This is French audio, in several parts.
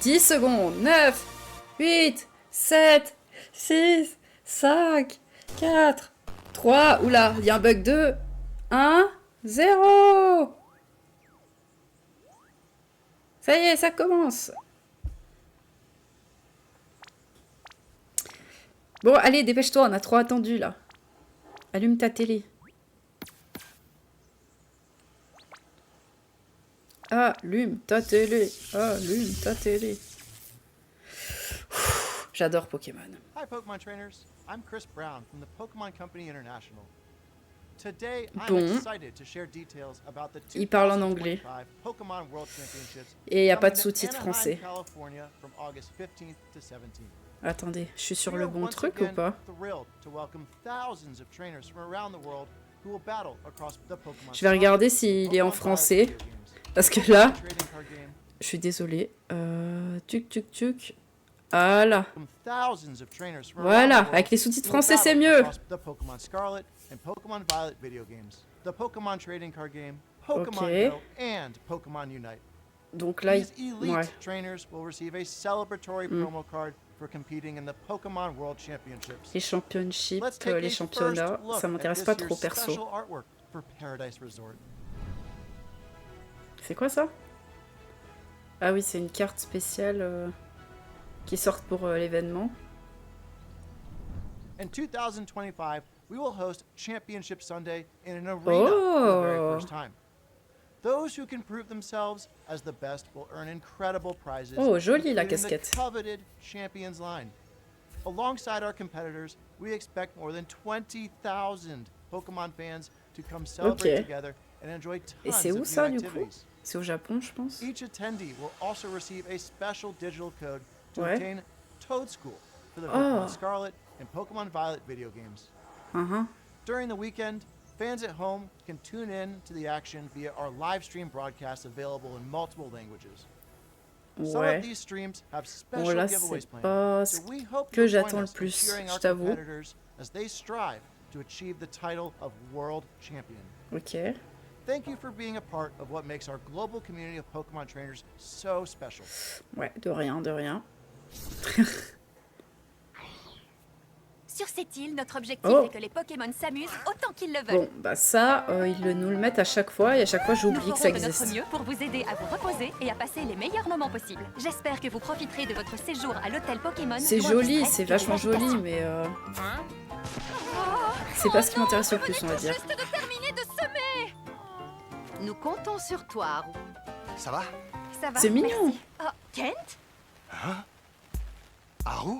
10 secondes. 9, 8, 7, 6, 5, 4, 3. Oula, il y a un bug 2. 1, 0. Ça y est, ça commence. Bon, allez, dépêche-toi, on a trop attendu, là. Allume ta télé. Allume ta télé. Allume ta télé. J'adore Pokémon. Hi Pokemon trainers, I'm Chris Brown from the Pokemon Company International. Today Bon. I'm excited to share details about the Il parle en anglais. 2025 Pokemon World Championships Et il n'y a pas de coming to sous-titres Anaheim, français. California from August 15th to 17th. Attendez, je suis sur We le are bon once truc ou again pas? thrilled to welcome thousands of trainers from around the world who will battle across the Pokemon Je vais regarder s'il est en français. Parce que là, je suis désolée. Tuc, tuc, tuc. Voilà. Voilà, avec les sous-titres français, c'est mieux. The Pokemon Scarlet and Pokemon Violet video games, the Pokemon Trading Card Game, Ok. Pokemon Go, and Pokemon Unite. Donc là, These elite ouais. trainers will receive a celebratory promo card for competing in the Pokemon World Championships. Les championships, Let's take les a championnats, first look ça at m'intéresse this pas year's trop perso. special artwork for Paradise Resort. C'est quoi ça? Ah oui, c'est une carte spéciale qui sort pour l'événement. In 2025, we will host Championship Sunday in an arena for the very Oh. first time. Those who can prove themselves as the best will earn incredible prizes. Oh, jolie la including casquette. The coveted Champions line. Alongside our competitors, we expect more than 20,000 Pokemon fans to come celebrate Ok. together and enjoy Et tons c'est of où new ça du coup? activities. C'est au Japon, je pense. Each attendee will also receive a special digital code to Ouais. obtain Toad School for the Oh. Pokemon Scarlet and Pokemon Violet video games. Uh-huh. During the weekend, fans at home can tune in to the action via our live stream broadcasts available in multiple languages. Some Ouais. of these streams have Bon, special là, giveaways c'est planned. pas So ce we hope que you'll join j'attends le us in plus, cheering je our t'avoue. competitors as they strive to achieve the title of World Champion. Ok. Thank you for being a part of what makes our global community of Pokemon trainers so special. Ouais, de rien, de rien. Sur cette île, notre objectif Oh. est que les Pokémon s'amusent autant qu'ils le Bon, veulent. bah ça, ils nous le mettent à chaque fois et à chaque fois Nous j'oublie que ça ferons de notre existe. mieux pour vous aider à vous reposer et à passer les meilleurs moments possibles. J'espère que vous profiterez de votre séjour à l'hôtel Pokémon. C'est loin du joli, stress c'est et des vachement joli, agitations. mais c'est pas ce qui m'intéresse le plus, on va dire. Juste de terminer de semer. Nous comptons sur toi, Haru. Ça va? Ça va. C'est mignon. merci. Oh, Kent? Haru?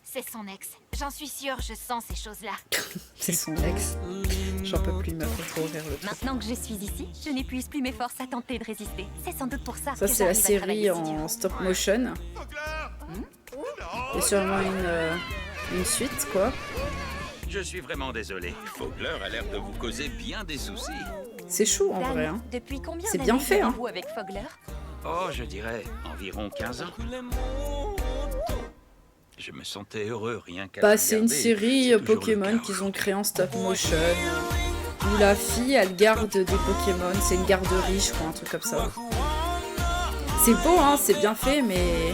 C'est son ex. J'en suis sûre, je sens ces choses-là. C'est son ex. J'en peux plus, il m'a fait trop rire le truc. Maintenant que je suis ici, je n'épuise plus mes forces à tenter de résister. C'est sans doute pour ça Ça, que c'est la j'arrive à série travailler si en dur. stop motion. Il y a sûrement une suite, quoi. Je suis vraiment désolé. Fogler a l'air de vous causer bien des soucis. C'est chou en Dan, vrai. Hein. depuis combien C'est d'années bien fait, hein. vivez-vous avec Fogler? Oh, je dirais environ 15 ans. Je me sentais heureux rien qu'à Bah, le c'est une regarder. série C'est toujours le Pokémon cas qu'ils ont créée en stop motion. Où la fille, elle garde des Pokémon. C'est une garderie, je crois, un truc comme ça. C'est beau, hein, c'est bien fait, mais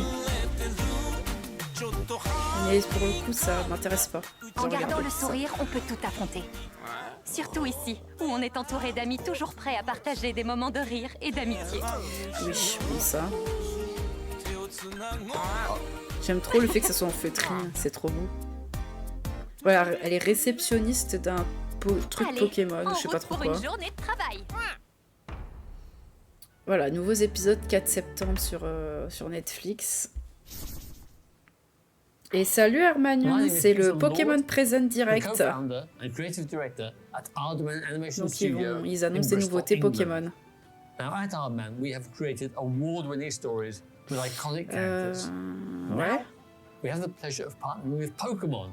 pour le coup, ça m'intéresse pas. de En gardant regarder le ça. sourire, on peut tout affronter. Surtout ici, où on est entouré d'amis toujours prêts à partager des moments de rire et d'amitié. Oui, bon ça. J'aime trop le fait que ça soit en feutrine, c'est trop beau. Voilà, elle est réceptionniste d'un truc Allez, Pokémon, en je sais pas route trop pour quoi. une journée de travail. Voilà, nouveaux épisodes 4 septembre sur Netflix. Et salut Hermanion, c'est le Pokémon Present Direct. Co-founder and creative director at Aardman Animation Donc Studio ils annoncent in des Bristol, nouveautés England. Pokémon. Now at Aardman, we have created award-winning stories with iconic characters. Ouais. We have the pleasure of partnering with Pokemon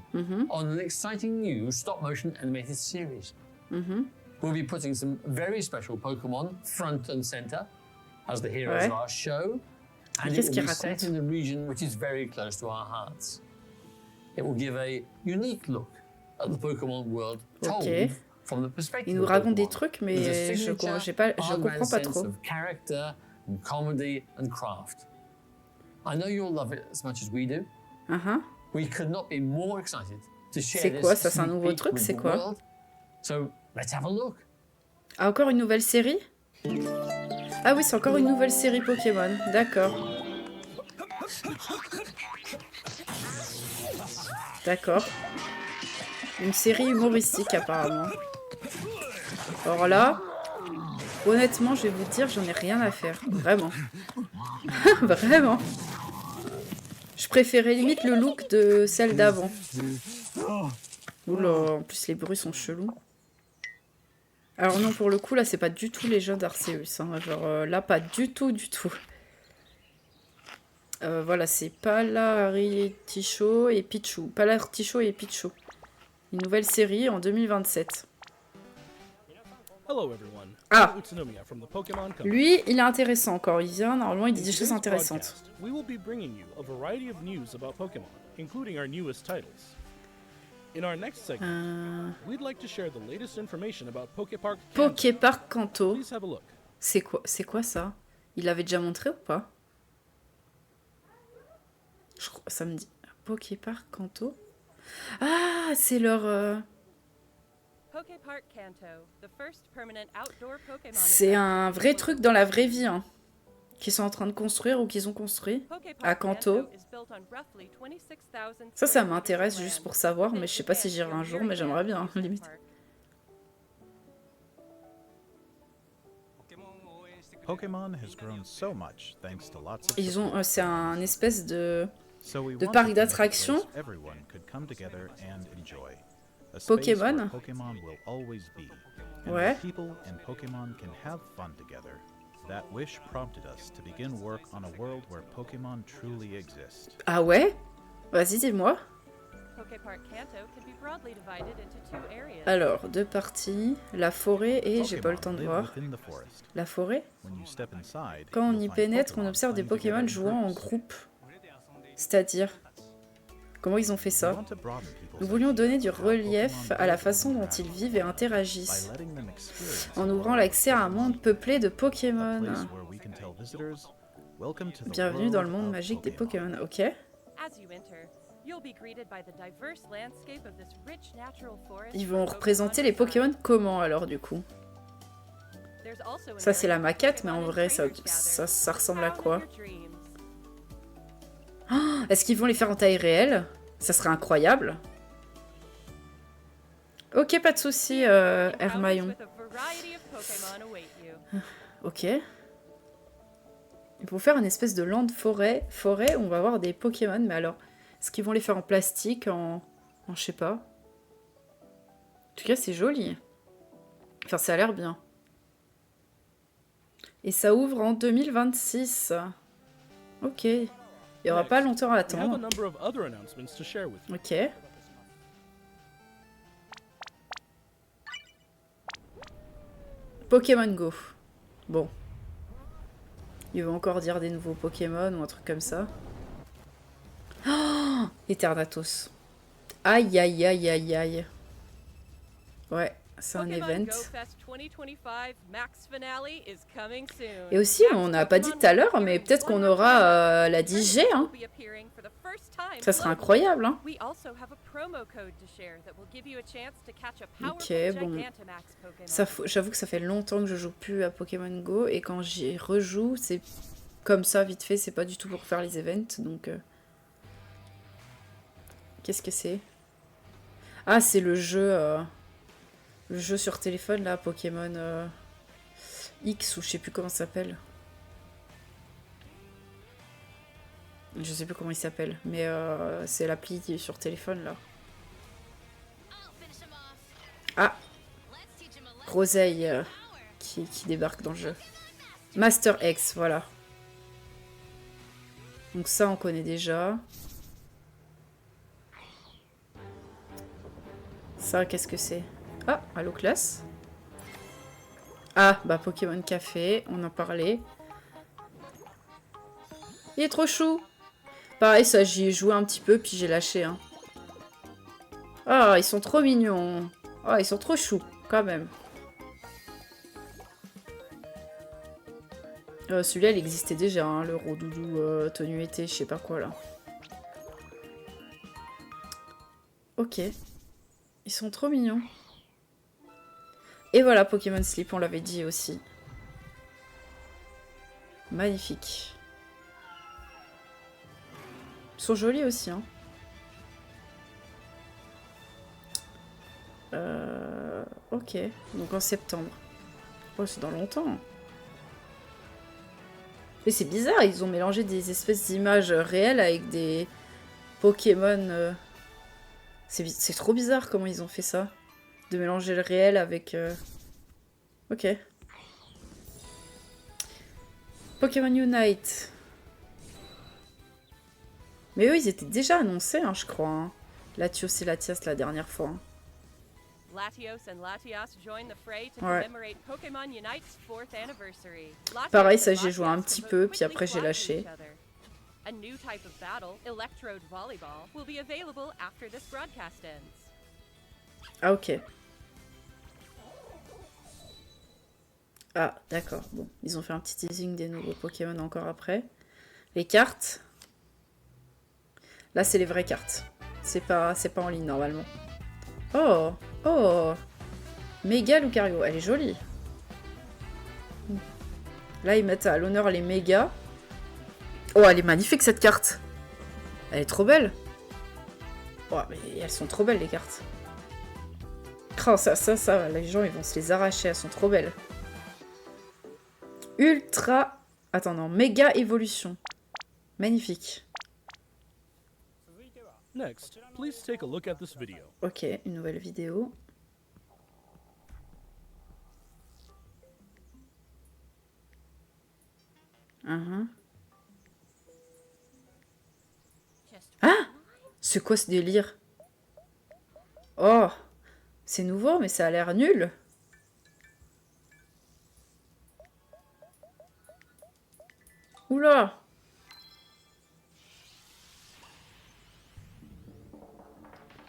on an exciting new stop-motion animated series. We'll be putting some very special Pokemon front and center as the heroes Ouais. of our show, and it Qu'est-ce will qu'il be raconte? set in a region which is very close to our hearts. It will give a unique look at the Pokemon world told Ok. from the perspective Il nous of raconte des Pokemon, trucs, with a mais je signature comprends pas Aardman trop. sense of character and comedy and craft. I know you'll love it as much as we do. We could not be more excited to share C'est quoi this ça? C'est un sneak nouveau peek truc? with C'est the quoi? world. So let's have a look. Ah, encore une nouvelle série? Ah oui, c'est encore une nouvelle série Pokémon. D'accord. D'accord. Une série humoristique apparemment. Alors là, honnêtement, je vais vous dire, j'en ai rien à faire. Vraiment. Vraiment. Je préférais limite le look de celle d'avant. Oula, en plus les bruits sont chelous. Alors non, pour le coup, là, c'est pas du tout les jeux d'Arceus. Hein. Genre, là, pas du tout, du tout. Voilà, c'est Palarticho et Pichu. Palarticho et Pichu. Une nouvelle série en 2027. Ah, lui, il est intéressant encore. Il vient, normalement, il dit des choses intéressantes. Poképark Kanto. C'est quoi ça? Il l'avait déjà montré ou pas? Je crois, ça me dit. Poképark Kanto. Ah, c'est leur. C'est un vrai truc dans la vraie vie, hein, qu'ils sont en train de construire ou qu'ils ont construit à Kanto. Ça m'intéresse juste pour savoir, mais je sais pas si j'irai un jour, mais j'aimerais bien, limite. Ils ont, c'est un espèce de parc d'attractions. Pokémon. Ouais. Ah ouais? Vas-y, dis-moi. Alors, deux parties. La forêt et j'ai pas le temps de voir. La forêt? Quand on y pénètre, on observe des Pokémon jouant en groupe. C'est-à-dire? Comment ils ont fait ça? Nous voulions donner du relief à la façon dont ils vivent et interagissent, en ouvrant l'accès à un monde peuplé de Pokémon. Bienvenue dans le monde magique des Pokémon, ok? Ils vont représenter les Pokémon comment alors du coup? Ça c'est la maquette, mais en vrai ça ressemble à quoi? Oh, est-ce qu'ils vont les faire en taille réelle? Ça serait incroyable. Ok, pas de souci, Hermaillon. Ok. Ils vont faire une espèce de land forêt où on va avoir des Pokémon, mais alors, est-ce qu'ils vont les faire en plastique, en je sais pas. En tout cas, c'est joli. Enfin, ça a l'air bien. Et ça ouvre en 2026. Ok. Il n'y aura pas longtemps à attendre. Ok. Pokémon Go. Bon. Il va encore dire des nouveaux Pokémon ou un truc comme ça. Oh, Eternatus. Aïe, aïe, aïe, aïe, aïe. Ouais, c'est un event. Et aussi, on n'a pas dit tout à l'heure, mais peut-être qu'on aura la 10G. Hein. Ça serait incroyable. Hein. Ok, bon. J'avoue que ça fait longtemps que je joue plus à Pokémon Go. Et quand j'y rejoue, c'est comme ça, vite fait. C'est pas du tout pour faire les events. Donc, qu'est-ce que c'est? Ah, c'est le jeu... Le jeu sur téléphone, là, Pokémon X, ou je sais plus comment ça s'appelle. Je sais plus comment il s'appelle, mais c'est l'appli sur téléphone, là. Ah, Roseille qui débarque dans le jeu. Master X, voilà. Donc ça, on connaît déjà. Ça, qu'est-ce que c'est? Ah, allo classe. Ah, bah Pokémon Café, on en parlait. Il est trop chou. Pareil, ça, j'y ai joué un petit peu, puis j'ai lâché. Hein. Ah, ils sont trop mignons. Ah, ils sont trop choux, quand même. Celui-là, il existait déjà, hein, le Roudoudou tenue été, je sais pas quoi, là. Ok. Ils sont trop mignons. Et voilà, Pokémon Sleep, on l'avait dit aussi. Magnifique. Ils sont jolis aussi, hein. Ok, donc en septembre. Oh, c'est dans longtemps. Mais c'est bizarre, ils ont mélangé des espèces d'images réelles avec des Pokémon. C'est trop bizarre comment ils ont fait ça. De mélanger le réel avec... Ok. Pokémon Unite. Mais eux, ils étaient déjà annoncés, hein, je crois. Hein. Latios et Latias la dernière fois. Hein. Ouais. Pareil, ça j'ai joué un petit peu, puis après j'ai lâché. Ah ok. Ah d'accord, bon, ils ont fait un petit teasing des nouveaux Pokémon encore après. Les cartes. Là c'est les vraies cartes. C'est pas en ligne normalement. Oh, oh, Méga Lucario, elle est jolie. Là ils mettent à l'honneur les mégas. Oh, elle est magnifique cette carte. Elle est trop belle. Oh, mais elles sont trop belles les cartes. Oh, ça, les gens ils vont se les arracher, elles sont trop belles. Ultra... Attends, non, méga évolution. Magnifique. Next, please take a look at this video. Ok, une nouvelle vidéo. Ah! C'est quoi ce délire? Oh! C'est nouveau, mais ça a l'air nul. Oula!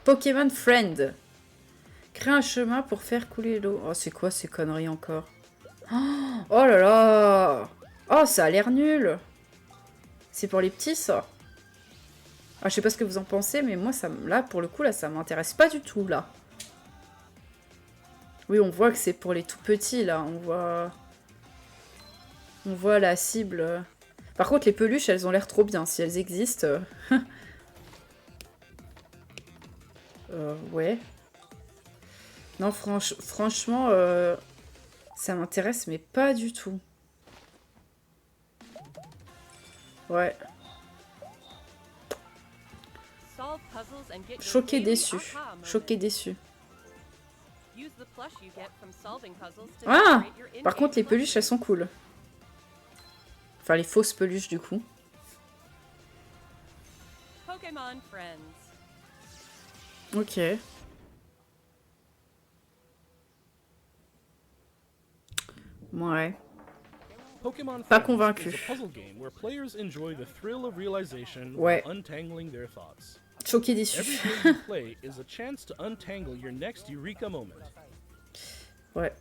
Pokémon Friend. Crée un chemin pour faire couler l'eau. Oh, c'est quoi ces conneries encore? Oh là là! Oh, ça a l'air nul! C'est pour les petits, ça? Ah, je sais pas ce que vous en pensez, mais moi, ça, là, pour le coup, là, ça m'intéresse pas du tout, là. Oui, on voit que c'est pour les tout petits, là. On voit la cible. Par contre, les peluches, elles ont l'air trop bien, si elles existent. Ouais. Non, franchement, ça m'intéresse, mais pas du tout. Ouais. Choqué déçu. Choqué déçu. Ah! Par contre, les peluches, elles sont cool. Enfin, les fausses peluches, du coup. Ok. Ouais. Pokémon Pas Friends convaincu. is a puzzle game where players enjoy the thrill of realization Ouais. while untangling their thoughts. Choqué déçu. Every game you play is a chance to untangle your next eureka moment. Ouais.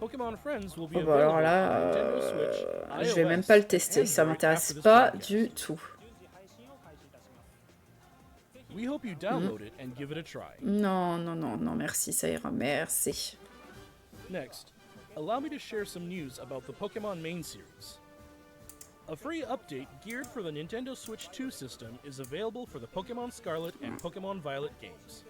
Pokémon Friends will be Oh bah alors available là, on Nintendo Switch, je vais iOS, même pas le tester. and Ça Android m'intéresse after this pas broadcast. du tout. We hope you download it and give it a try. Non, non, non, non, merci, ça ira, merci. Next, allow me to share some news about the Pokemon main series. A free update geared for the Nintendo Switch 2 system is available for the Pokemon Scarlet and Pokemon Violet games.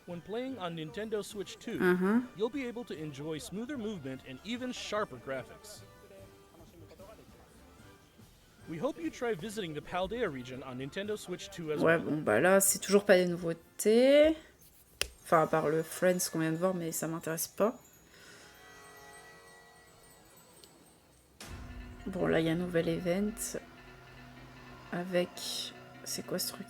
When playing on Nintendo Switch 2, you'll be able to enjoy smoother movement and even sharper graphics. We hope you try visiting the Paldea region on Nintendo Switch 2 as Ouais, well. bon, bah là, c'est toujours pas des nouveautés. Enfin, à part le Friends qu'on vient de voir, mais ça m'intéresse pas. Bon, là, il y a un nouvel event. Avec... C'est quoi ce truc?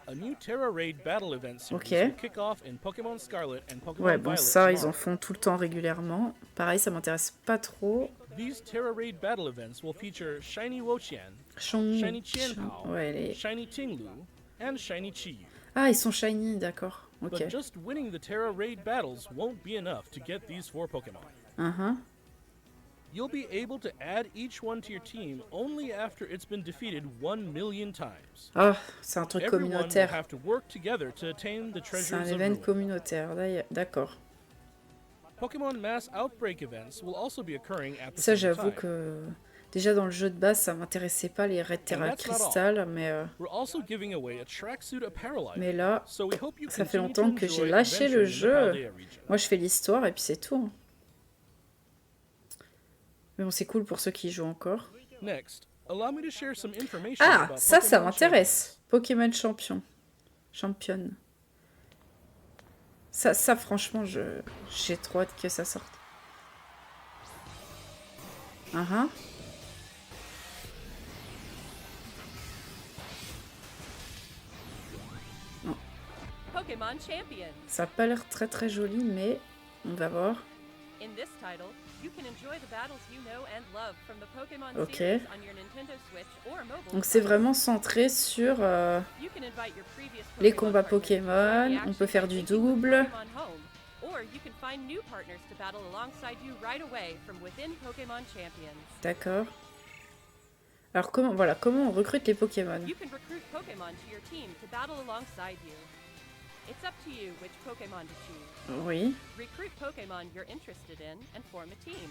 A new Terra Raid battle event series Ok. will kick off in Pokemon Scarlet and Pokemon Ouais, bon, Violet ça, ils tomorrow. en font tout le temps régulièrement. Pareil, ça m'intéresse pas trop. These Terra Raid battle events will feature Shiny Wochian, Shiny Shiny Qianpao, Ouais, les... Shiny Tinglu, and Shiny Chiyu. Ah, ils sont shiny, d'accord. Ok. But just winning the Terra Raid battles won't be enough to get these 4 Pokemon. You'll be able to add each one to your team only after it's been defeated 1 million times. Ah, c'est un truc Everyone will communautaire. have to work together to attain the C'est treasures un of événement Ruin. communautaire. D'accord. Pokemon mass outbreak events will also be occurring at the Ça, same j'avoue time. que déjà dans le jeu de base, ça m'intéressait pas les Red Terra Crystal, We're also giving away a tracksuit apparel item. mais là, So we hope you ça fait continue to longtemps que enjoy j'ai lâché adventure le in the jeu. Paldea region. Moi, je fais l'histoire et puis c'est tout. Mais bon, c'est cool pour ceux qui y jouent encore. Next, allow me to share some information Ah, about ça Pokemon m'intéresse. Pokémon champion. Championne. Ça franchement, j'ai trop hâte que ça sorte. Pokemon Champions. Ça a pas l'air très très joli, mais on va voir. In this title, you can enjoy the battles you know and love from the Pokemon Ok. series on your Nintendo Switch or mobile. Donc c'est vraiment centré sur You can invite your previous les Pokemon combats partners to Pokémon. join the On peut action faire by du taking the double. Pokemon home, or you can find new partners to battle alongside you right away from within Pokemon Champions. D'accord. Alors comment on recrute les Pokémon? You can recruit Pokemon to your team to battle alongside you. It's up to you which Pokemon to choose. Oui. Recruit Pokemon you're interested in and form a team.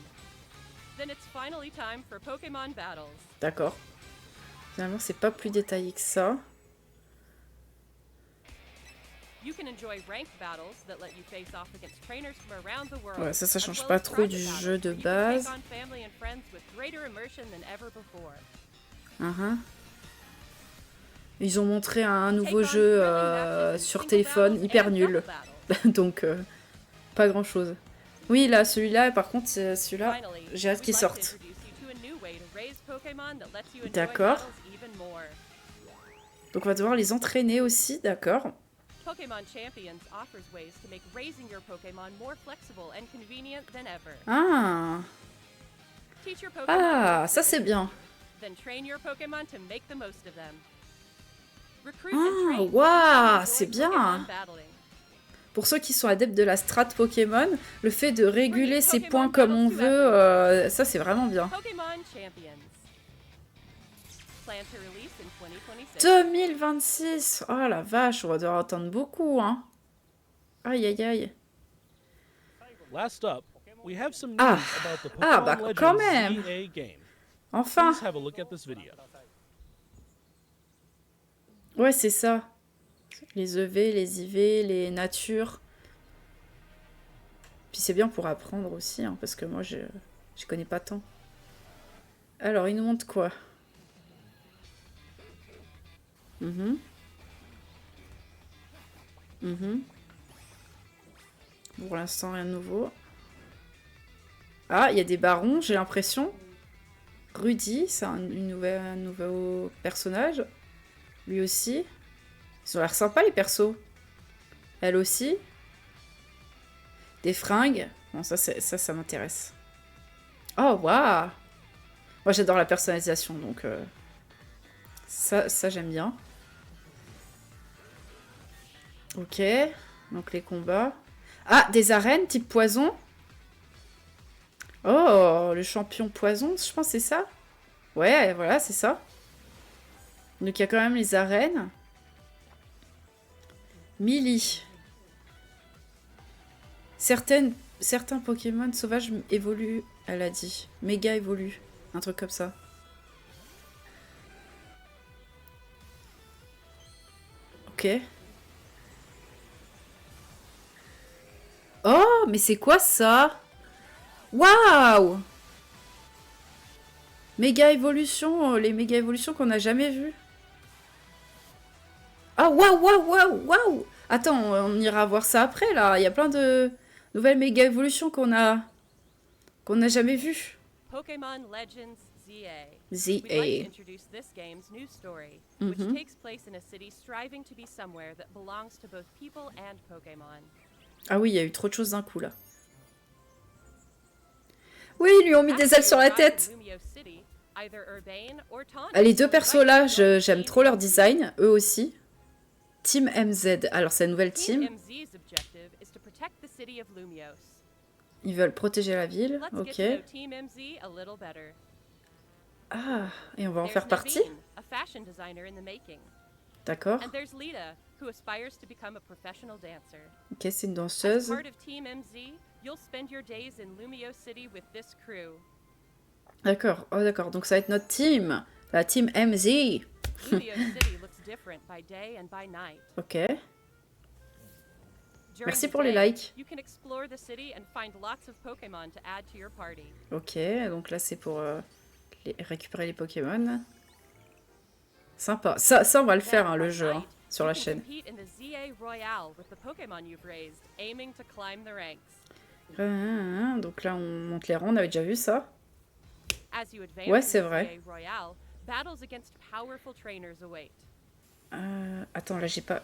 Then it's finally time for Pokemon battles. D'accord. Finalement, c'est pas plus détaillé que ça. You can enjoy ranked battles that let you face off against trainers from around the world. Ouais, ça as change well pas as trop private du battles jeu de where you can base. take on family and friends with greater immersion than ever before. Ils ont montré un nouveau Take on jeu thrilling matches in sur single téléphone battles hyper and nul. double battles. Donc pas grand chose. Oui, là, celui-là, par contre, celui-là, Finally, j'ai hâte we'd qu'il like to sorte. introduce you to a new way to raise Pokemon that lets you enjoy D'accord. battles even more. Donc on va devoir les entraîner aussi, d'accord. Pokemon Champions offers ways to make raising your Pokemon more flexible and convenient than ever. Ah, Teach your Pokemon ah, to ça c'est bien. then train your Pokemon to make the most of them. Recruit Ah, and train waouh, to c'est enjoy bien. Pokemon battling. Pour ceux qui sont adeptes de la strat Pokémon, le fait de réguler ses points comme on veut, ça c'est vraiment bien. Pokemon Champions. Plan to release in 2026. 2026. Oh la vache, on va devoir attendre beaucoup, hein. Aïe aïe aïe. Last up, we have some news Ah. about the Ah, Pokemon bah, Legends quand même. ZA game. Enfin. Please have a look at this video. Ouais, c'est ça. Les EV, les IV, les natures. Puis c'est bien pour apprendre aussi, hein, parce que moi, je connais pas tant. Alors, il nous montre quoi? Pour l'instant, rien de nouveau. Ah, il y a des barons, j'ai l'impression. Rudy, c'est un nouveau personnage. Lui aussi. Ils ont l'air sympas, les persos. Elle aussi. Des fringues. Bon, ça m'intéresse. Oh, waouh! Moi, j'adore la personnalisation, donc... Ça j'aime bien. Ok. Donc, les combats. Ah, des arènes type poison. Oh, le champion poison, je pense que c'est ça. Ouais, voilà, c'est ça. Donc, il y a quand même les arènes. Millie. Certains Pokémon sauvages évoluent, elle a dit. Méga évoluent. Un truc comme ça. Ok. Oh, mais c'est quoi ça? Waouh! Méga évolution, les méga évolutions qu'on n'a jamais vues. Ah, waouh! Attends, on ira voir ça après, là. Il y a plein de nouvelles méga évolutions qu'on n'a jamais vues. Pokemon Legends ZA. ZA. We'd like to introduce this game's new story, which takes place in a city striving to be somewhere that belongs to both people and Pokemon. Ah oui, il y a eu trop de choses d'un coup, là. Oui, ils lui ont mis des ailes sur la tête. Ah, les deux persos là, j'aime trop leur design, eux aussi. Team MZ. Alors, c'est une nouvelle Team team. MZ's objective is to protect the city of Lumios. Ils veulent protéger la ville. Let's Ok. get to know Team MZ a little better. Ah, et on va en There's faire partie. Naveen, a fashion designer in the making. D'accord. And there's Lita, who aspires to become a professional dancer. Ok, c'est une As danseuse. part of Team MZ, you'll spend your days in Lumios City with this crew. D'accord. Oh, d'accord. Donc, ça va être notre team. La team MZ. Lumios City looks different by day and by night. Ok. During Merci the pour les day, likes. You can explore the city and find lots of Pokémon to add to your party. Ok, donc là, c'est pour récupérer les Pokémon. Sympa. Ça, on va le faire, hein, le jeu, hein, sur la chaîne. Compete in the ZA Royale with the Pokémon you've raised, aiming to climb the ranks. Donc là, on monte les rangs. On avait déjà vu ça. As you advance Ouais, in c'est the vrai. ZA Royale, battles against powerful trainers await. Attends, là, j'ai pas...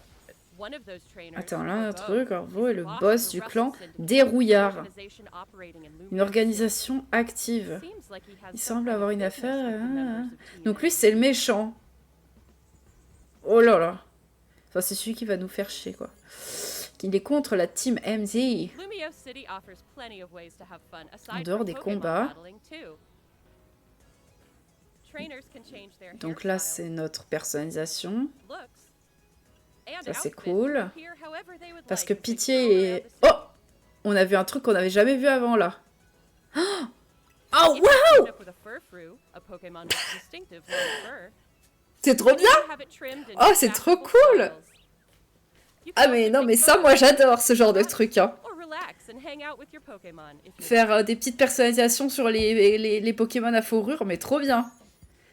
One of those trainers, Attends, là, un Corvo, truc. Corvo est is le the boss boss of du the clan Russell Syndicate, des an Rouillards. organization operating in Lumios Une organisation active. City. Seems like he has Il some semble kind of avoir une business affaire. with the members of Team Donc lui, MZ. c'est le méchant. Oh là là. Enfin, c'est celui qui va nous faire chier, quoi. Il est contre la team MZ. Lumios City offers plenty of ways to have fun En aside dehors from des Pokémon combats. battling too. Trainers can change their Donc là, hairstyle, c'est notre personnalisation. looks, and Ça, c'est outfits cool. to appear however they would Parce like que as they Pitié stroll est... around the Oh! city. On a vu un truc qu'on n'avait jamais vu avant, là. Oh, If you wow! teamed up with a Furfrou, a Pokémon with distinctive long fur, C'est trop bien! you can have it trimmed in Oh, c'est trop fashionable cool! styles. You Ah can mais also non, take mais ça, photos moi, with j'adore ce genre de your truc, hein. or relax and hang out with your Pokémon if you Faire des petites personnalisations sur les Pokémon à fourrure, mais trop bien.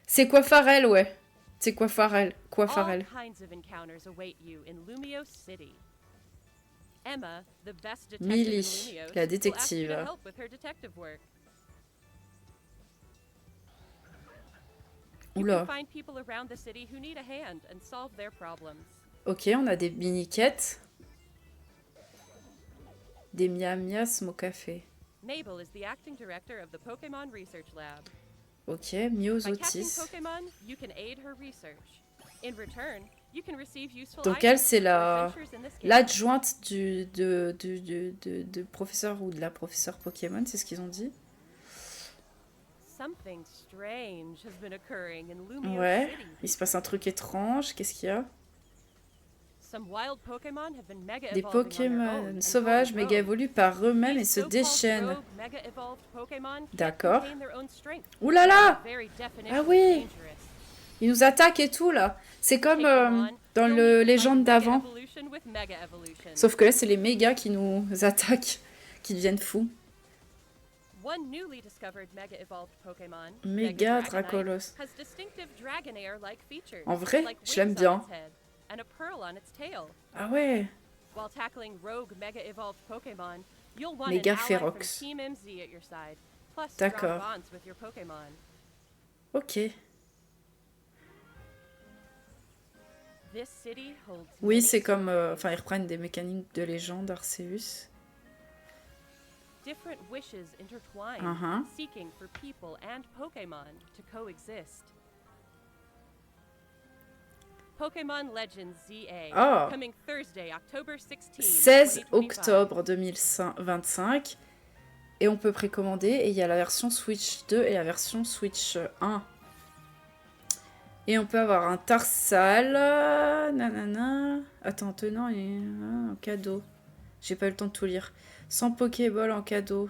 C'est quoi Pharrell, ouais. C'est quoi Pharrell? Quoi All Pharrell? kinds of encounters await you in Lumios City. Emma, the best detective Millie, in Lumios, la will ask you détective. to help with her detective work. You Oula. can find people around the city who need a hand and solve their problems. Ok, on a des mini-quêtes. Des miam-mias au café. Mabel is the acting director of the Pokémon Research Lab. Ok, By catching Myosotis. Pokémon, you can aid her research. In return, you can receive useful Donc items elle, c'est for la adventures in this game. l'adjointe de professeur ou de la professeure Pokémon, c'est ce qu'ils ont dit. Something strange has been occurring in Lumios Ouais, City. il se passe un truc étrange, qu'est-ce qu'il y a? Some wild Pokémon have been mega Des evolving on their own Pokémon and sauvages going méga rogue. évoluent par eux-mêmes et These se so-called déchaînent. rogue mega-evolved Pokémon can't D'accord. contain their own strength. Ouh là là! Very definition Ah oui! dangerous. Ils nous attaquent et tout là. C'est comme Take them on, dans you'll le need to légende find d'avant. mega-evolution with mega-evolution. Sauf que là, c'est les mégas qui nous attaquent, qui deviennent fous. One newly discovered mega-evolved Pokémon, Méga Dragonite, Dracolos. has distinctive Dragonair-like features, En vrai, like je l'aime wings bien. on its head and a pearl on its tail. Ah ouais. While tackling rogue mega-evolved Pokémon, you'll want Méga an ally from Ferox. Team MZ at your side, plus strong D'accord. bonds with your Pokémon. Ok. This city holds Oui, many c'est comme... Enfin, ils reprennent des mécaniques de légende Arceus. different wishes intertwined, Uh-huh. seeking for people and Pokémon to coexist. Pokémon Legends ZA, Ah. coming Thursday, October 16, 16 2025. octobre 2025. Et on peut précommander. Et il y a la version Switch 2 et la version Switch 1. Et on peut avoir un Tarsal. Nanana. Attends, tenant et un cadeau. J'ai pas eu le temps de tout lire. 100 Pokéball en cadeau.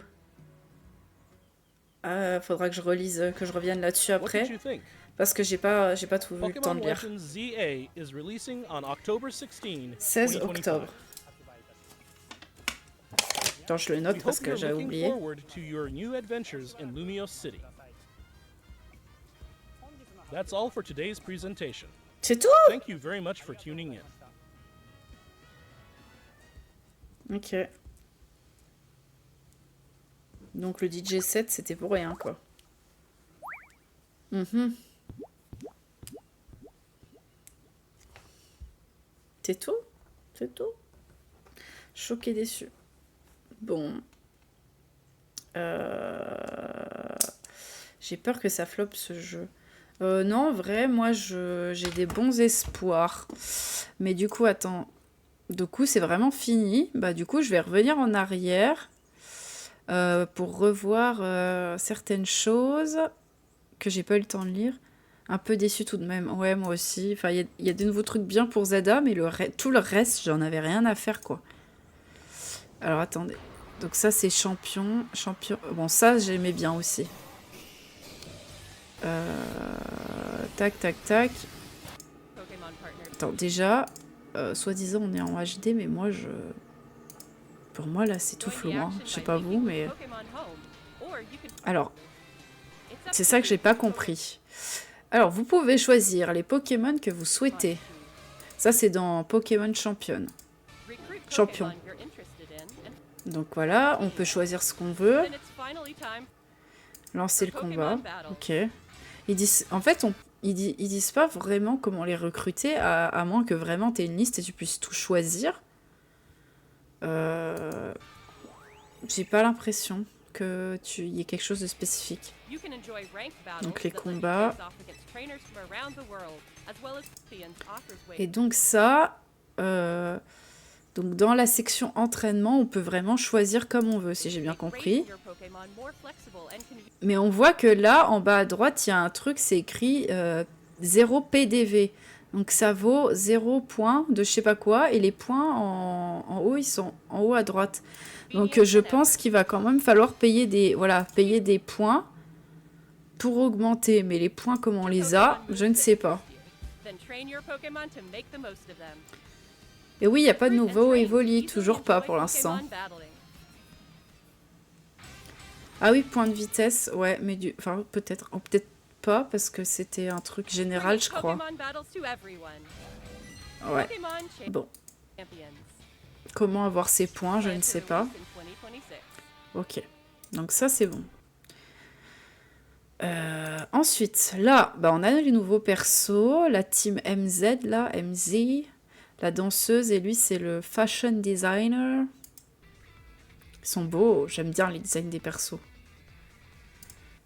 Faudra que je relise, que je revienne là-dessus What après. did you think? Parce que j'ai pas tout eu le temps Pokemon de lire. Legends ZA is releasing on October 16, 16 2025. octobre. Attends, je le We note parce hope que you're j'avais looking oublié. forward to your new adventures in Lumios City. That's all for today's presentation. C'est tout? Thank you very much for tuning in. Ok. Donc le DJ set, c'était pour rien, quoi. C'est tout? C'est tout? Choqué, déçu. Bon. J'ai peur que ça floppe ce jeu. Non, en vrai, moi, j'ai des bons espoirs. Mais du coup, attends. Du coup, c'est vraiment fini. Bah, du coup, je vais revenir en arrière pour revoir certaines choses que j'ai pas eu le temps de lire. Un peu déçue tout de même. Ouais, moi aussi. Enfin, il y a des nouveaux trucs bien pour Zelda, mais tout le reste, j'en avais rien à faire, quoi. Alors, attendez. Donc ça, c'est champion. Bon, ça, j'aimais bien aussi. Tac, tac, tac. Pokemon partner. Attends, déjà, soi-disant, on est en HD, mais moi, pour moi, là, c'est tout Join the flou, hein. action Je sais by pas vous, linking with mais... Pokemon Home, or you can- Alors, It's up c'est to ça que you. j'ai pas compris. Alors, vous pouvez choisir les Pokémon que vous souhaitez. Ça, c'est dans Pokémon Champion. Recruit Champion. Pokemon you're interested in, and Donc voilà, on peut choisir ce qu'on veut. then it's finally time. Lancer le combat. Pokémon Battle. Ok. Ils disent... En fait, ils disent pas vraiment comment les recruter, à moins que vraiment tu aies une liste et tu puisses tout choisir. J'ai pas l'impression que y ait quelque chose de spécifique. You can enjoy ranked battles Donc les that let you combats. face off against trainers from around the world, as well as champions offers ways. Et donc ça, donc dans la section entraînement, on peut vraiment choisir comme on veut, si j'ai bien compris. Raising your Pokémon more flexible and convenient. Mais on voit que là, en bas à droite, il y a un truc, c'est écrit 0 PDV. Donc ça vaut 0 points de je sais pas quoi, et les points en haut, ils sont en haut à droite. Donc je pense qu'il va quand même falloir payer des points pour augmenter. Mais les points, comme on les a, je ne sais pas. Then train your Pokémon to make the most of them. Et oui, il n'y a pas de Recruit and nouveau train Evoli, easily toujours pas enjoy pour l'instant. Pokémon battling. Ah oui, point de vitesse, ouais, mais enfin peut-être, ou peut-être pas, parce que c'était un truc général, je crois. Pokémon battles to everyone. Ouais, Pokémon bon. Champions. Comment avoir ces points, je ne sais pas. Planned to release in 2026. Ok, donc ça c'est bon. Ensuite, là, bah, on a les nouveaux persos, la team MZ, là, MZ, la danseuse, et lui c'est le fashion designer. Ils sont beaux, j'aime bien les designs des persos.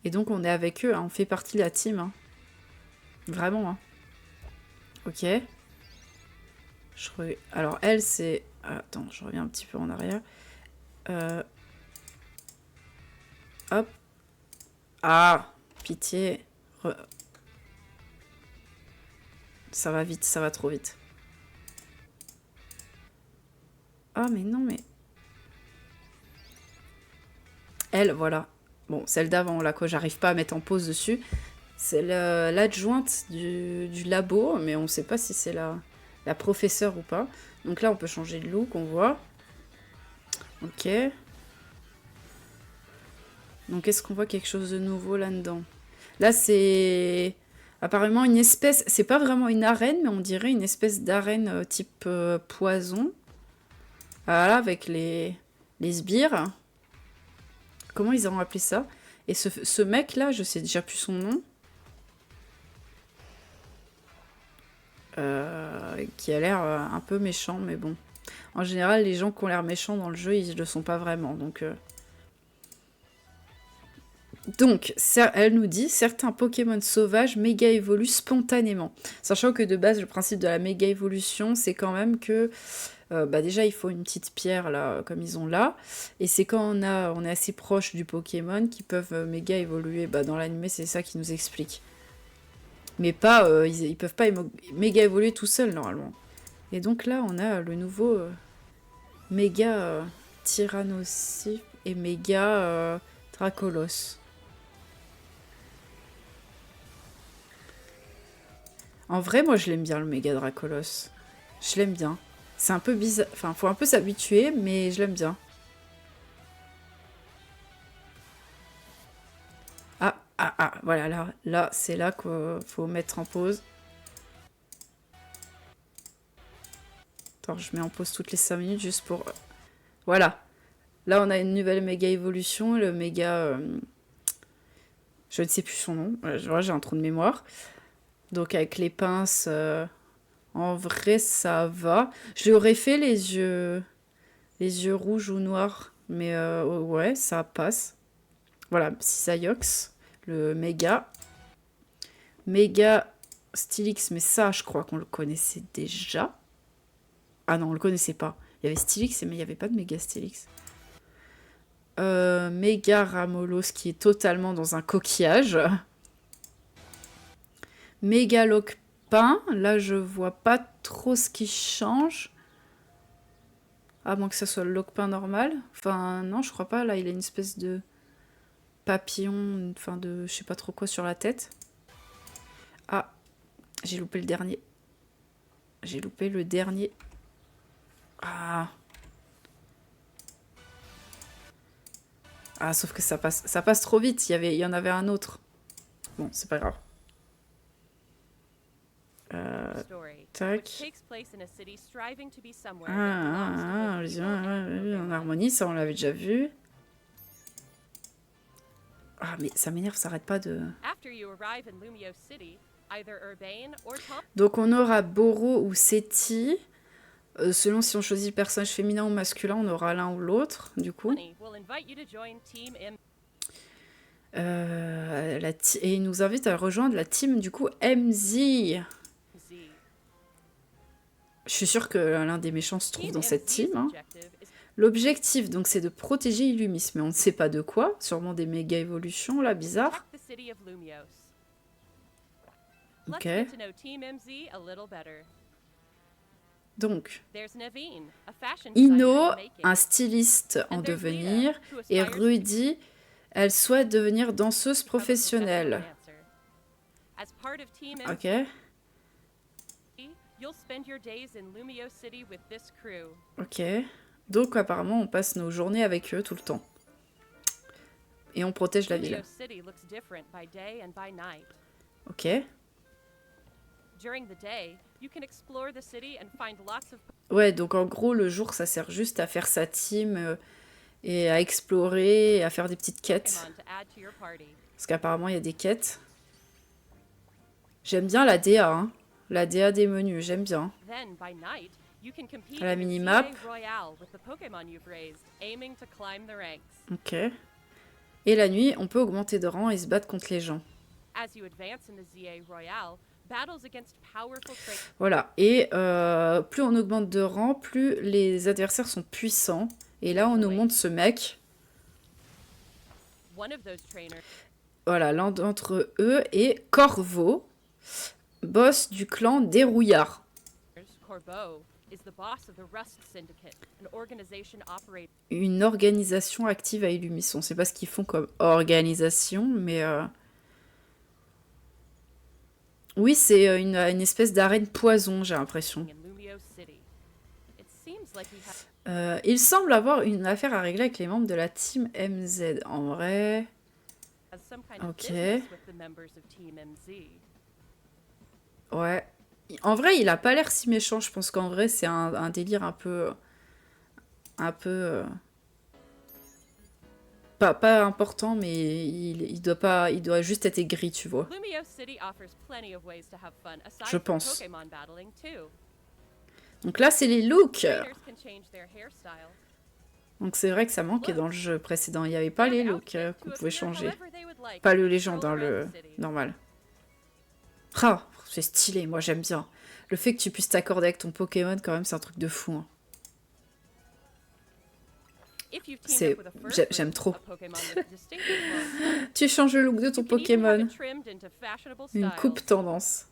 Et donc on est avec eux, hein, on fait partie de la team. Hein. Vraiment. Hein. Ok. Alors elle c'est... Attends, je reviens un petit peu en arrière. Hop. Ah, pitié. Ça va vite, ça va trop vite. Ah mais non mais... Elle, voilà. Bon, celle d'avant, là, quoi, j'arrive pas à mettre en pause dessus. C'est l'adjointe du labo, mais on sait pas si c'est la professeure ou pas. Donc là, on peut changer de look, on voit. Ok. Donc, est-ce qu'on voit quelque chose de nouveau là-dedans? Là, c'est apparemment une espèce... C'est pas vraiment une arène, mais on dirait une espèce d'arène type poison. Voilà, avec les sbires. Comment ils ont appelé ça? Et ce mec-là, je sais déjà plus son nom. Qui a l'air un peu méchant, mais bon. En général, les gens qui ont l'air méchants dans le jeu, ils ne le sont pas vraiment. Donc, elle nous dit, certains Pokémon sauvages méga évoluent spontanément. Sachant que de base, le principe de la méga évolution, c'est quand même que... déjà, il faut une petite pierre, là, comme ils ont là. Et c'est quand on est assez proche du Pokémon qu'ils peuvent méga évoluer. Dans l'anime, c'est ça qui nous explique. Mais pas, ils peuvent pas méga évoluer tout seuls, normalement. Et donc là, on a le nouveau méga Tyrannosaurus et méga Dracolos. En vrai, moi, je l'aime bien, le méga Dracolos. Je l'aime bien. C'est un peu bizarre. Enfin, faut un peu s'habituer, mais je l'aime bien. Voilà, là c'est là qu'il faut mettre en pause. Attends, je mets en pause toutes les 5 minutes juste pour... Voilà. Là, on a une nouvelle méga évolution. Le méga... Je ne sais plus son nom. J'ai un trou de mémoire. Donc, avec les pinces... En vrai, ça va. Je lui aurais fait les yeux rouges ou noirs. Mais ouais, ça passe. Voilà, Psysayox, le méga. Méga Stylix, mais ça, je crois qu'on le connaissait déjà. Ah non, on le connaissait pas. Il y avait Stylix, mais il n'y avait pas de Méga Stylix. Méga Ramolos, qui est totalement dans un coquillage. Méga Locpin, là, je vois pas trop ce qui change. À moins que ça soit le Locpin normal. Enfin, non, je crois pas. Là, il a une espèce de papillon, enfin de je sais pas trop quoi sur la tête. Ah, j'ai loupé le dernier. J'ai loupé le dernier. Ah. Ah, sauf que ça passe trop vite. Il y en avait un autre. Bon, c'est pas grave. Tac. En harmonie, ça on l'avait déjà vu. Ah, mais ça m'énerve, ça arrête pas de... Donc on aura Boro ou Seti. Selon si on choisit le personnage féminin ou masculin, on aura l'un ou l'autre, du coup. Et il nous invite à rejoindre la team, du coup, MZ. Je suis sûre que l'un des méchants se trouve dans cette team. Hein. L'objectif, donc, c'est de protéger Illumis, mais on ne sait pas de quoi. Sûrement des méga évolutions, là, bizarre. Ok. Donc, Ino, un styliste en devenir, et Rudy, elle souhaite devenir danseuse professionnelle. Ok. Ok. Donc apparemment on passe nos journées avec eux tout le temps. Et on protège la ville. Ok. Ouais, donc en gros le jour ça sert juste à faire sa team et à explorer et à faire des petites quêtes. Parce qu'apparemment il y a des quêtes. J'aime bien la DA, hein. La DA des menus, j'aime bien. À la minimap. Ok. Et la nuit, on peut augmenter de rang et se battre contre les gens. Voilà. Et plus on augmente de rang, plus les adversaires sont puissants. Et là, on nous montre ce mec. Voilà, l'un d'entre eux est Corvo, boss du clan des Rouillards. Une organisation active à Illumis. On ne sait pas ce qu'ils font comme organisation, mais... Oui, c'est une espèce d'arène poison, j'ai l'impression. Il semble avoir une affaire à régler avec les membres de la team MZ. En vrai... Ok. Ouais. En vrai, il a pas l'air si méchant. Je pense qu'en vrai, c'est un délire un peu... Pas important, mais il doit juste être aigri, tu vois. Je pense. Donc là, c'est les looks. Donc c'est vrai que ça manquait dans le jeu précédent. Il n'y avait pas les looks qu'on pouvait changer. Pas le légende, hein, le normal. Ah, c'est stylé, moi j'aime bien. Le fait que tu puisses t'accorder avec ton Pokémon, quand même, c'est un truc de fou. Hein. J'aime trop. Tu changes le look de ton Pokémon. Une coupe tendance.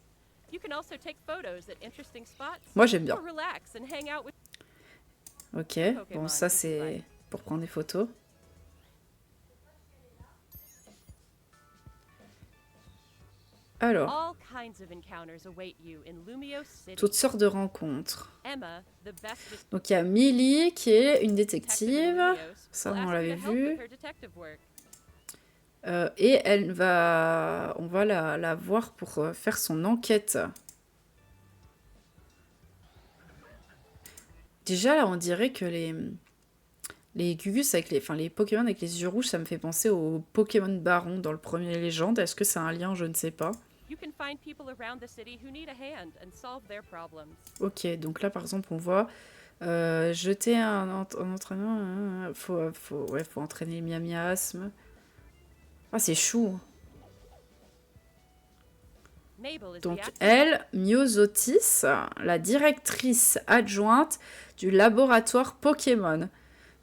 Moi j'aime bien. Ok, bon ça c'est pour prendre des photos. Alors, toutes sortes de rencontres. Donc il y a Millie qui est une détective, ça on l'avait vu. Et on va la voir pour faire son enquête. Déjà là on dirait que les Gugus avec les Pokémon avec les yeux rouges, ça me fait penser au Pokémon Baron dans le premier Légende. Est-ce que c'est un lien? Je ne sais pas. Ok, donc là par exemple on voit jeter un entraînement. Faut entraîner le miasme. Ah c'est chou. Mabel is Donc the elle, Myosotis, la directrice adjointe du laboratoire Pokémon.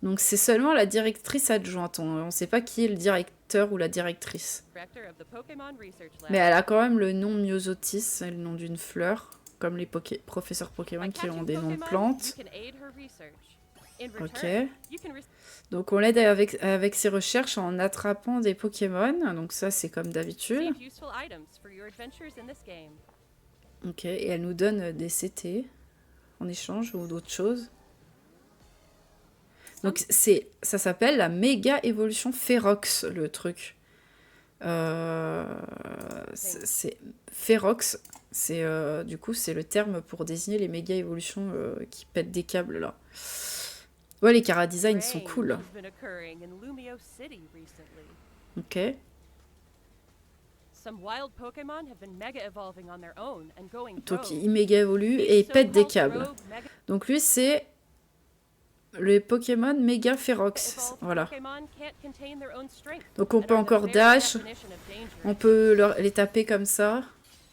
Donc c'est seulement la directrice adjointe, on ne sait pas qui est le directeur ou la directrice. director of the Pokemon Research Lab. Mais elle a quand même le nom Myosotis, c'est le nom d'une fleur, comme les professeurs Pokémon By qui ont catching des noms de Pokemon, plantes. you can aid her research. In Ok. return, you can Donc on l'aide avec ses recherches en attrapant des Pokémon, donc ça c'est comme d'habitude. receive useful items for your adventures in this game. Ok, et elle nous donne des CT en échange ou d'autres choses. Donc ça s'appelle la méga évolution Ferox, le truc. C'est Ferox, c'est du coup c'est le terme pour désigner les méga évolutions qui pètent des câbles là. Ouais, les Chara Design sont Change cool. has been occurring in Lumio City recently. Ok. Some wild Pokemon have been mega evolving on their own and going Donc rogue. il méga évolue These et il pète des so-called câbles. rogue mega Donc lui c'est le Pokémon méga Ferox. evolved Voilà. Pokemon can't contain their own strength Donc on and peut are the encore very dash, definition of danger. on peut les taper comme ça.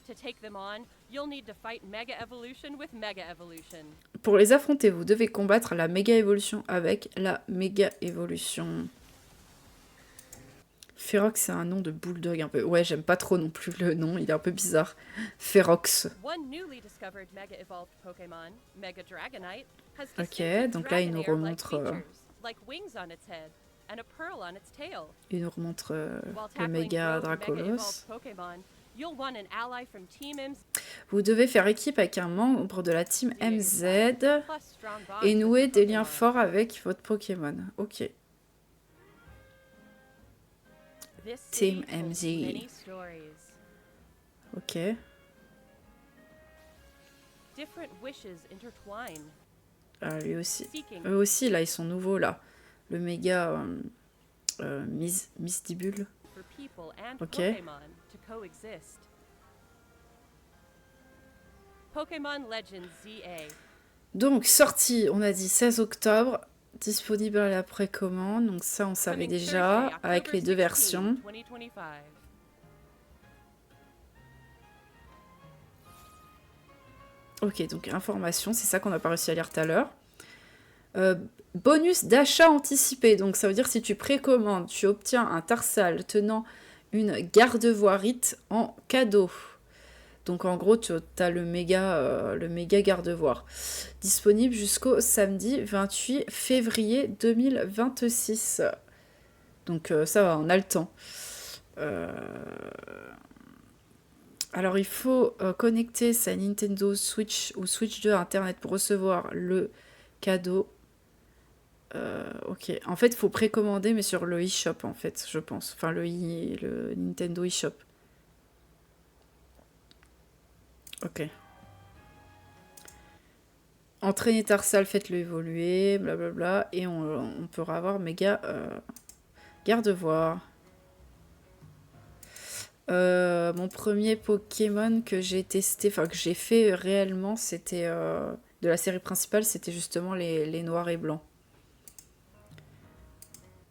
To take them on, you'll need to fight Mega Evolution with Mega Evolution. Pour les affronter, vous devez combattre la méga évolution avec la méga évolution. Ferox, c'est un nom de bulldog un peu. Ouais, j'aime pas trop non plus le nom, il est un peu bizarre. Ferox. One newly discovered Mega evolved Pokemon, Mega Dragonite, has Ok, distinctive donc là, il nous Dragonair-like remontre, features, like wings on its head and a pearl on its tail. Il nous remontre While le tackling méga rogue Dracolos. Mega-evolved Pokemon, you'll want an ally from Team MZ Vous devez faire équipe avec un membre de la team MZ plus strong bonds et with nouer your des liens Pokemon. forts avec votre Pokémon. Ok. This Team city holds MZ. many stories. Ok. Different wishes intertwine, Ah, lui aussi. seeking Eux aussi, là, ils sont nouveaux, là. Le méga Mystibule. for people and Ok. Pokemon to coexist. Pokemon Legends ZA. Donc, sortie, on a dit 16 octobre. Disponible à la précommande. Donc ça, on savait Coming déjà, Thursday, avec October les deux 16, versions. 2025. Ok, donc information, c'est ça qu'on n'a pas réussi à lire tout à l'heure. Bonus d'achat anticipé. Donc ça veut dire si tu précommandes, tu obtiens un tarsal tenant une garde-voirite en cadeau. Donc en gros, tu as le méga garde-voire. Disponible jusqu'au samedi 28 février 2026. Donc ça va, on a le temps. Alors il faut connecter sa Nintendo Switch ou Switch 2 à Internet pour recevoir le cadeau. Ok, en fait il faut précommander mais sur le eShop en fait, je pense. Enfin le Nintendo eShop. Ok. Entraîner Tarsal, faites-le évoluer, blablabla. Et on pourra avoir méga garde-voire. Mon premier Pokémon que j'ai testé, enfin que j'ai fait réellement, c'était de la série principale, c'était justement les noirs et blancs.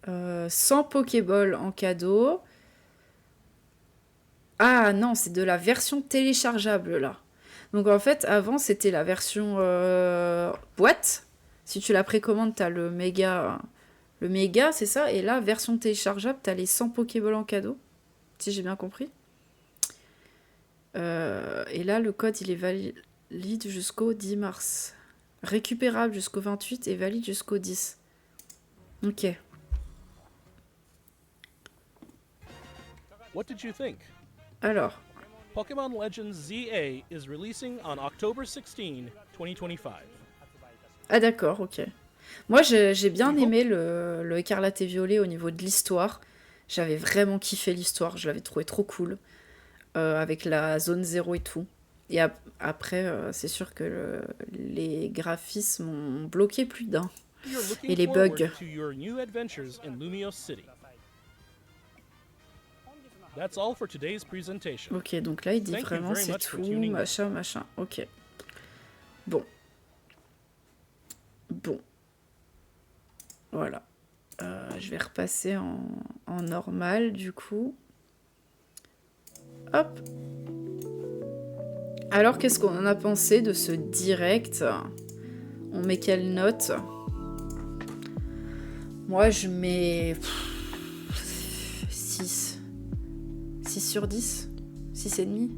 100 Pokéball en cadeau. Ah non, c'est de la version téléchargeable là. Donc en fait, avant c'était la version boîte. Si tu la précommandes, t'as le méga, c'est ça. Et là, version téléchargeable, t'as les 100 Pokéball en cadeau. Si j'ai bien compris. Et là, le code, il est valide jusqu'au 10 mars. Récupérable jusqu'au 28 et valide jusqu'au 10. Ok. What did you think? Alors, Pokemon Legends ZA is releasing on October 16, 2025. ah d'accord, ok. Moi, j'ai bien aimé le Écarlate et Violet au niveau de l'histoire. J'avais vraiment kiffé l'histoire, je l'avais trouvé trop cool. Avec la zone 0 et tout. Et après, c'est sûr que les graphismes ont bloqué plus d'un. You're looking Et les forward bugs. to your new adventures in Lumio City. That's all for today's presentation. Ok, donc là, il dit Thank you vraiment very c'est much for tout, tuning in. machin. Ok. Bon. Voilà. Je vais repasser en normal, du coup. Hop. Alors, qu'est-ce qu'on en a pensé de ce direct? On met quelle note? Moi, je mets 6. 6 sur 10. 6,5.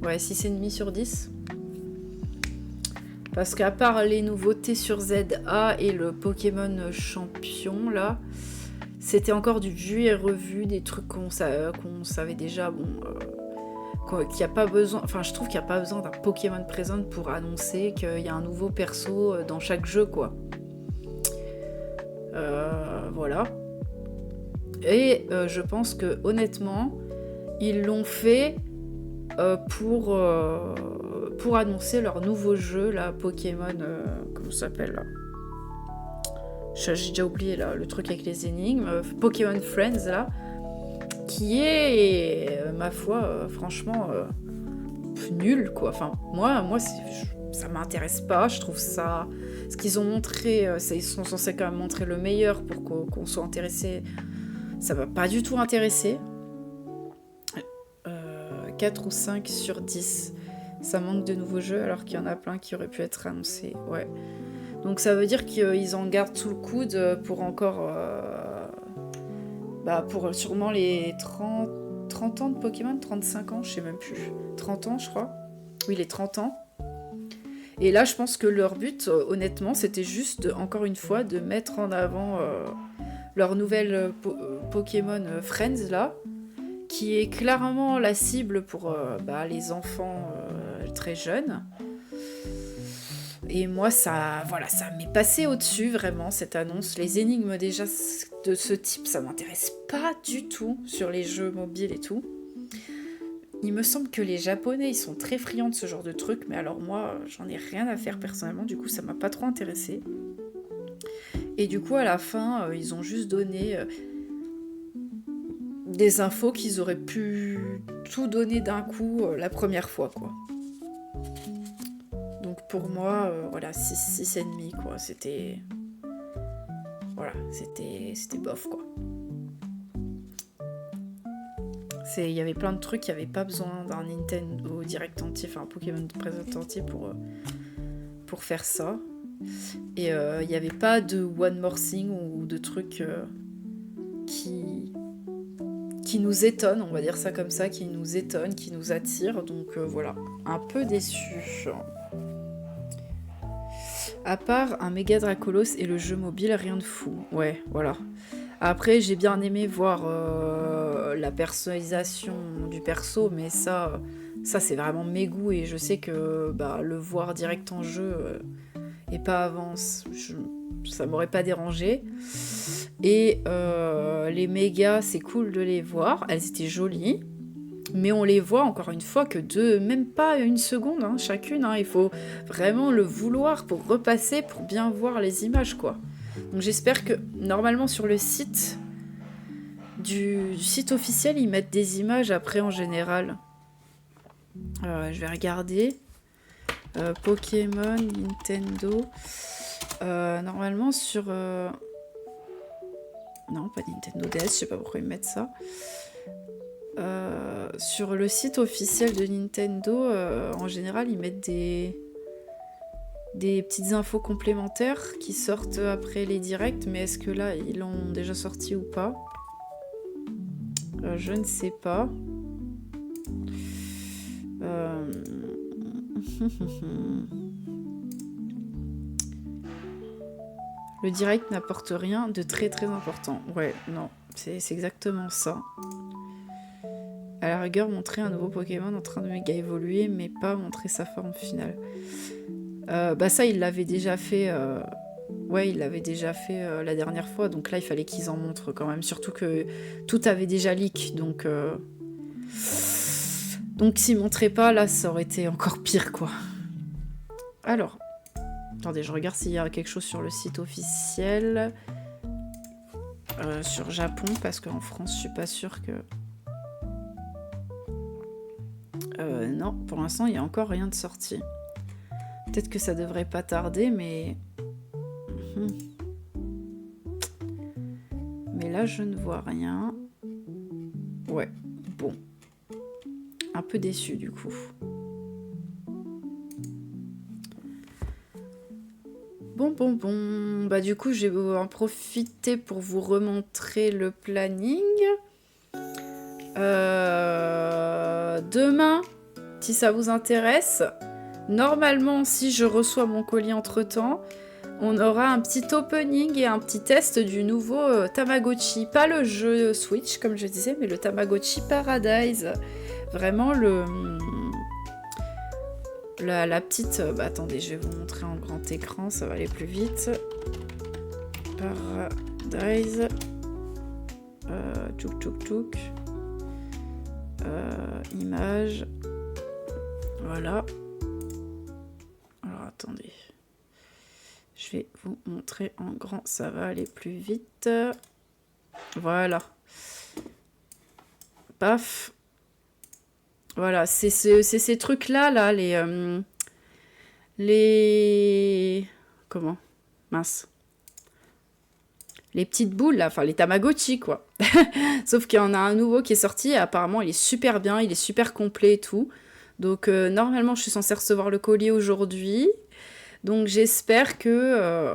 Ouais, 6,5 sur 10. Parce qu'à part les nouveautés sur ZA et le Pokémon champion, là, c'était encore du vu et revu, des trucs qu'on savait déjà, bon... qu'il y a pas besoin, enfin je trouve qu'il n'y a pas besoin d'un Pokémon Present pour annoncer qu'il y a un nouveau perso dans chaque jeu, quoi. Voilà. Et je pense que honnêtement, ils l'ont fait pour annoncer leur nouveau jeu, là, Pokémon, comment ça s'appelle là? J'ai déjà oublié là, le truc avec les énigmes, Pokémon Friends là. Qui est, ma foi, franchement, nul, quoi. Enfin, moi ça m'intéresse pas. Je trouve ça... Ce qu'ils ont montré, ils sont censés quand même montrer le meilleur pour qu'on soit intéressé. Ça m'a pas du tout intéressé. 4 ou 5 sur 10. Ça manque de nouveaux jeux alors qu'il y en a plein qui auraient pu être annoncés. Ouais. Donc ça veut dire qu'ils en gardent sous le coude pour encore... pour sûrement les 30 ans de Pokémon, 35 ans, je sais même plus. 30 ans, je crois. Oui, les 30 ans. Et là, je pense que leur but, honnêtement, c'était juste, encore une fois, de mettre en avant leur nouvelle Pokémon Friends, là, qui est clairement la cible pour les enfants très jeunes. Et moi, ça m'est passé au-dessus, vraiment, cette annonce. Les énigmes, déjà, de ce type, ça m'intéresse pas du tout sur les jeux mobiles et tout. Il me semble que les Japonais, ils sont très friands de ce genre de trucs, mais alors moi, j'en ai rien à faire personnellement, du coup, ça m'a pas trop intéressé. Et du coup, à la fin, ils ont juste donné des infos qu'ils auraient pu tout donner d'un coup la première fois, quoi. Donc pour moi, voilà, 6,5, quoi. C'était... Voilà, c'était bof, quoi. Il y avait plein de trucs, il n'y avait pas besoin d'un Nintendo Direct entier, enfin un Pokémon Present entier pour faire ça. Et il n'y avait pas de One More Thing ou de trucs qui nous étonnent, on va dire ça comme ça, qui nous étonnent, qui nous attirent. Donc voilà, un peu déçu. À part un méga Dracolos et le jeu mobile, rien de fou. Ouais, voilà. Après, j'ai bien aimé voir la personnalisation du perso, mais ça c'est vraiment mes goûts et je sais que le voir direct en jeu et pas avant, ça m'aurait pas dérangé. Et les mégas, c'est cool de les voir, elles étaient jolies, mais on les voit encore une fois que même pas une seconde, hein, chacune. Hein, il faut vraiment le vouloir pour repasser, pour bien voir les images, quoi. Donc j'espère que, normalement, sur le site du site officiel, ils mettent des images après en général. Je vais regarder. Pokémon, Nintendo. Normalement sur... Non, pas Nintendo DS, je sais pas pourquoi ils mettent ça. Sur le site officiel de Nintendo, en général, ils mettent des petites infos complémentaires qui sortent après les directs, mais est-ce que là, ils l'ont déjà sorti ou pas? Je ne sais pas. Le direct n'apporte rien de très très important. Ouais, non, c'est exactement ça. À la rigueur, montrer un nouveau Pokémon en train de méga évoluer, mais pas montrer sa forme finale. Ça, il l'avait déjà fait. Ouais, il l'avait déjà fait la dernière fois, donc là, il fallait qu'ils en montrent quand même. Surtout que tout avait déjà leak, donc s'ils montraient pas, là, ça aurait été encore pire, quoi. Alors, attendez, je regarde s'il y a quelque chose sur le site officiel. Sur Japon, parce qu'en France, je suis pas sûre que... non, pour l'instant, il n'y a encore rien de sorti. Peut-être que ça devrait pas tarder, mais... Mais là, je ne vois rien. Ouais, bon. Un peu déçu, du coup. Bon. Bah du coup, je vais en profiter pour vous remontrer le planning. Demain, si ça vous intéresse, normalement, si je reçois mon colis entre-temps, on aura un petit opening et un petit test du nouveau Tamagotchi. Pas le jeu Switch, comme je disais, mais le Tamagotchi Paradise. Vraiment la petite... attendez, je vais vous montrer en grand écran, ça va aller plus vite. Paradise. Tchouk. Image. Voilà. Alors, attendez. Je vais vous montrer en grand, ça va aller plus vite. Voilà. Paf. Voilà, c'est ces trucs-là, là, les... Comment? Mince. Les petites boules, là, enfin, les Tamagotchi, quoi. Sauf qu'il y en a un nouveau qui est sorti, et apparemment, il est super bien, il est super complet et tout. Donc, normalement, je suis censée recevoir le colis aujourd'hui. Donc, j'espère que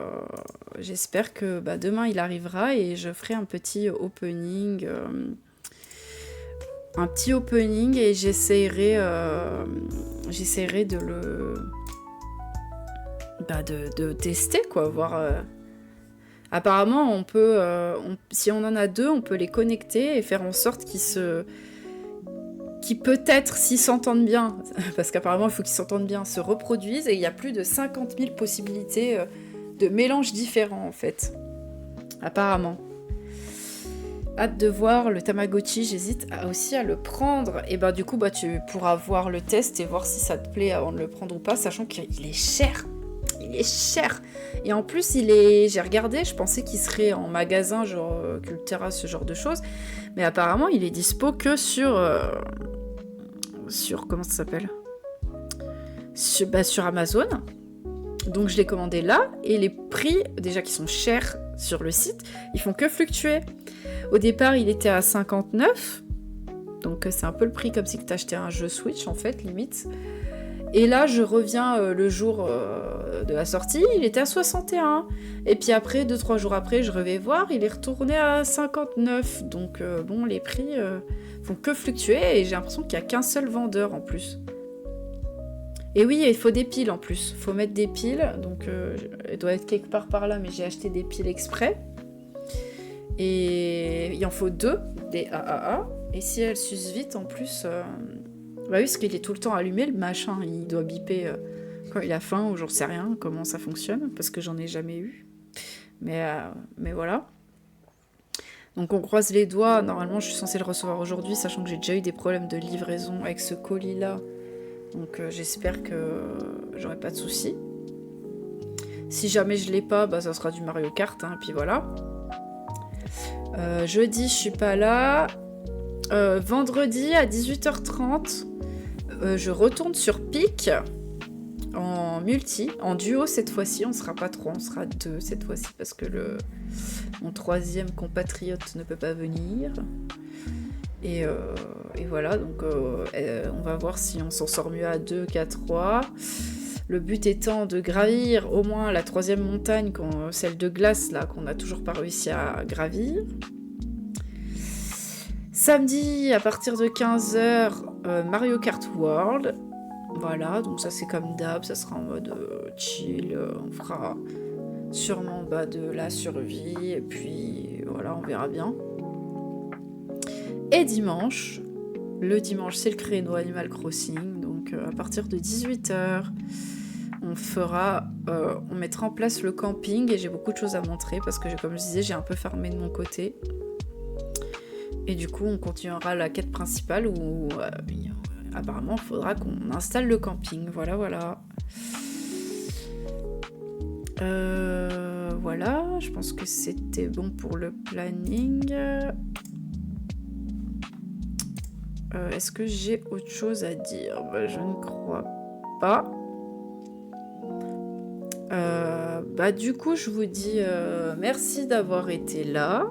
demain, il arrivera, et je ferai un petit opening... et j'essaierai de le de tester, quoi, voir apparemment on peut si on en a deux, on peut les connecter et faire en sorte qu'ils peut-être, s'ils s'entendent bien, parce qu'apparemment il faut qu'ils s'entendent bien, se reproduisent, et il y a plus de 50 000 possibilités de mélanges différents, en fait, apparemment. Hâte de voir le Tamagotchi, j'hésite aussi à le prendre. Et bah du coup, tu pourras voir le test et voir si ça te plaît avant de le prendre ou pas, sachant qu'il est cher. Il est cher. Et en plus, j'ai regardé, je pensais qu'il serait en magasin, genre Cultura, ce genre de choses. Mais apparemment, il est dispo que sur comment ça s'appelle, sur Amazon. Donc je l'ai commandé là. Et les prix, déjà qui sont chers sur le site, ils font que fluctuer. Au départ, il était à 59. Donc c'est un peu le prix comme si tu achetais un jeu Switch, en fait, limite. Et là, je reviens le jour de la sortie, il était à 61. Et puis après, 2-3 jours après, je reviens voir, il est retourné à 59. Donc bon, les prix font que fluctuer, et j'ai l'impression qu'il n'y a qu'un seul vendeur en plus. Et oui, il faut des piles en plus. Il faut mettre des piles. Donc elle doit être quelque part par là, mais j'ai acheté des piles exprès. Et il en faut 2, des AAA. Et si elles s'usent vite, en plus... Bah oui, parce qu'il est tout le temps allumé, le machin. Il doit biper quand il a faim, ou j'en sais rien comment ça fonctionne, parce que j'en ai jamais eu. Mais voilà. Donc on croise les doigts. Normalement, je suis censée le recevoir aujourd'hui, sachant que j'ai déjà eu des problèmes de livraison avec ce colis-là. Donc j'espère que j'aurai pas de soucis. Si jamais je l'ai pas, ça sera du Mario Kart, hein, puis voilà. Jeudi, je suis pas là. Vendredi à 18h30, je retourne sur Pic en multi, en duo cette fois-ci. On sera pas 3, on sera 2 cette fois-ci, parce que mon troisième compatriote ne peut pas venir. Et voilà, donc on va voir si on s'en sort mieux à 2 qu'à 3. Le but étant de gravir au moins la 3e montagne, celle de glace là, qu'on n'a toujours pas réussi à gravir. Samedi, à partir de 15h, Mario Kart World. Voilà, donc ça c'est comme d'hab, ça sera en mode chill. On fera sûrement de la survie, et puis voilà, on verra bien. Et dimanche, le dimanche c'est le créneau Animal Crossing, donc à partir de 18h, on mettra en place le camping, et j'ai beaucoup de choses à montrer parce que, comme je disais, j'ai un peu farmé de mon côté. Et du coup, on continuera la quête principale où apparemment il faudra qu'on installe le camping. Voilà. Voilà, je pense que c'était bon pour le planning. Est-ce que j'ai autre chose à dire ? Je ne crois pas. Du coup, je vous dis merci d'avoir été là.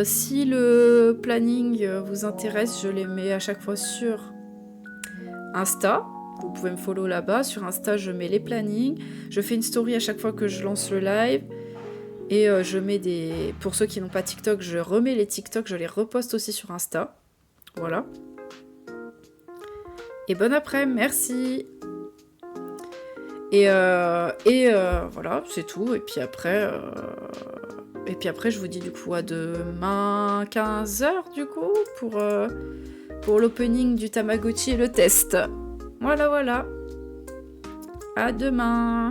Si le planning vous intéresse, je les mets à chaque fois sur Insta. vous pouvez me follow là-bas. Sur Insta, je mets les plannings. Je fais une story à chaque fois que je lance le live. Et je mets des... Pour ceux qui n'ont pas TikTok, je remets les TikTok, je les reposte aussi sur Insta. Voilà. Et bon après-midi, merci. Et voilà, c'est tout. Et puis après, je vous dis du coup à demain 15h du coup pour l'opening du Tamagotchi et le test. Voilà. À demain.